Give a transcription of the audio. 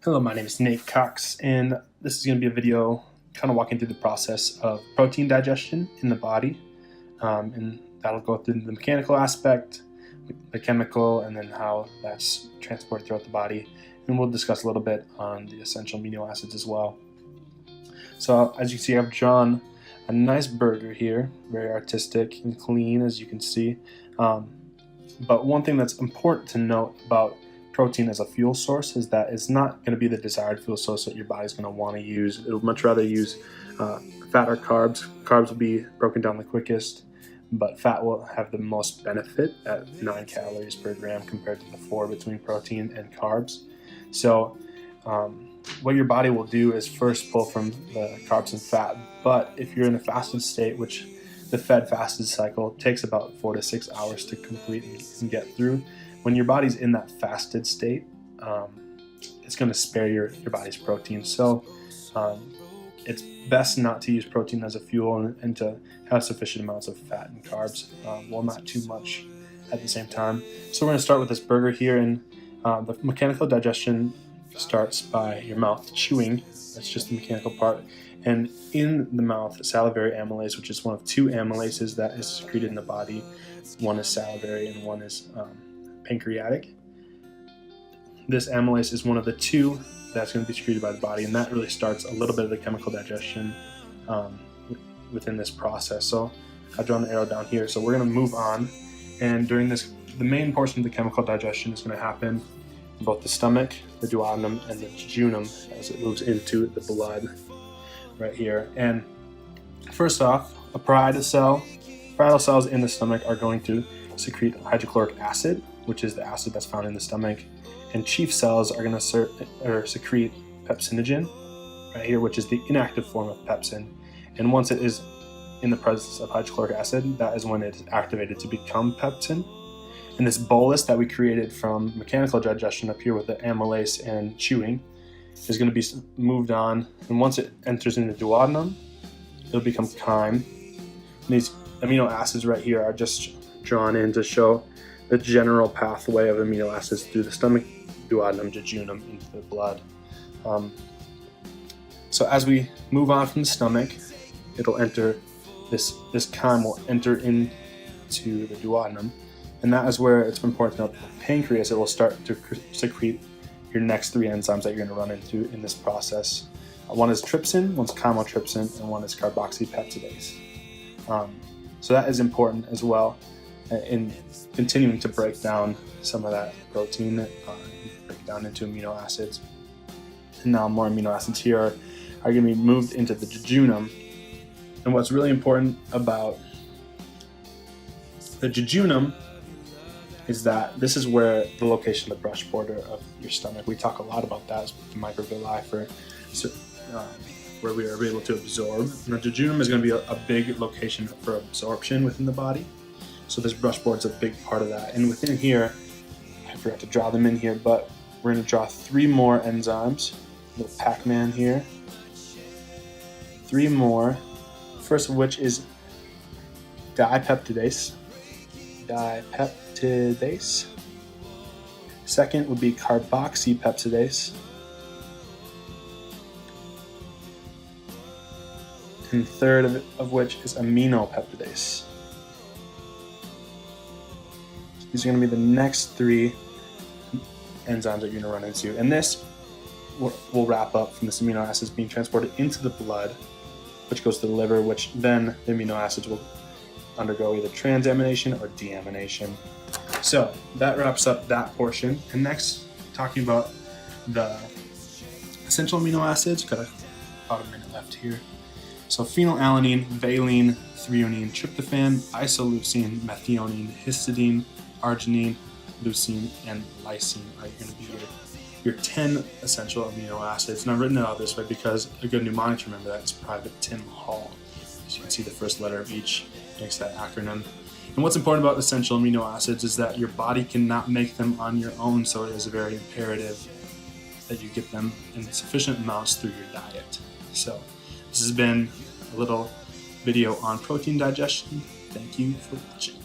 Hello, my name is Nate Cox, and this is going to be a video kind of walking through the process of protein digestion in the body. And that'll go through the mechanical aspect, the chemical, and then how that's transported throughout the body. And we'll discuss a little bit on the essential amino acids as well. So as you can see, I've drawn a nice burger here, very artistic and clean, as you can see. But one thing that's important to note about protein as a fuel source is that it's not going to be the desired fuel source that your body's going to want to use. It would much rather use fat or carbs. Carbs will be broken down the quickest, but fat will have the most benefit at 9 calories per gram compared to the 4 between protein and carbs. So what your body will do is first pull from the carbs and fat, but if you're in a fasted state, which the fed-fasted cycle takes about 4 to 6 hours to complete and get through, when your body's in that fasted state, it's going to spare your body's protein. So it's best not to use protein as a fuel and to have sufficient amounts of fat and carbs, well, not too much at the same time. So we're going to start with this burger here, and the mechanical digestion starts by your mouth chewing. That's just the mechanical part. And in the mouth, salivary amylase, which is one of 2 amylases that is secreted in the body. One is salivary and one is pancreatic. This amylase is one of the 2 that's going to be secreted by the body, and that really starts a little bit of the chemical digestion within this process. So I've drawn the arrow down here. So we're going to move on, and during this, the main portion of the chemical digestion is going to happen in both the stomach, the duodenum, and the jejunum as it moves into the blood right here. And first off, a parietal cells in the stomach are going to secrete hydrochloric acid, which is the acid that's found in the stomach, and chief cells are going to secrete pepsinogen right here, which is the inactive form of pepsin. And once it is in the presence of hydrochloric acid, that is when it is activated to become pepsin. And this bolus that we created from mechanical digestion up here with the amylase and chewing is going to be moved on, and once it enters into the duodenum, it'll become chyme. And these amino acids right here are just drawn in to show the general pathway of amino acids through the stomach, duodenum, jejunum, into the blood. So as we move on from the stomach, it'll enter this chyme will enter into the duodenum, and that is where it's important to note that the pancreas, it will start to secrete your next 3 enzymes that you're going to run into in this process. One is trypsin, one's chymotrypsin, and one is carboxypeptidase. So that is important as well in continuing to break down some of that protein, break down into amino acids. And now more amino acids here are going to be moved into the jejunum. And what's really important about the jejunum is that this is where the location of the brush border of your stomach. We talk a lot about that as the microvilli for where we are able to absorb. And the jejunum is going to be a big location for absorption within the body. So this brush board is a big part of that. And within here, I forgot to draw them in here, but we're going to draw 3 more enzymes. Little Pac-Man here. 3 more. First of which is dipeptidase. Second would be carboxypeptidase. And third of which is aminopeptidase. These are going to be the next 3 enzymes that you're going to run into. And this will wrap up from this amino acids being transported into the blood, which goes to the liver, which then the amino acids will undergo either transamination or deamination. So that wraps up that portion. And next, talking about the essential amino acids, got about a minute left here. So phenylalanine, valine, threonine, tryptophan, isoleucine, methionine, histidine, arginine, leucine, and lysine are going to be your 10 essential amino acids. And I've written it out this way because a good mnemonic to remember that is Private Tim Hall. As you can see, the first letter of each makes that acronym. And what's important about essential amino acids is that your body cannot make them on your own, so it is very imperative that you get them in sufficient amounts through your diet. So this has been a little video on protein digestion. Thank you for watching.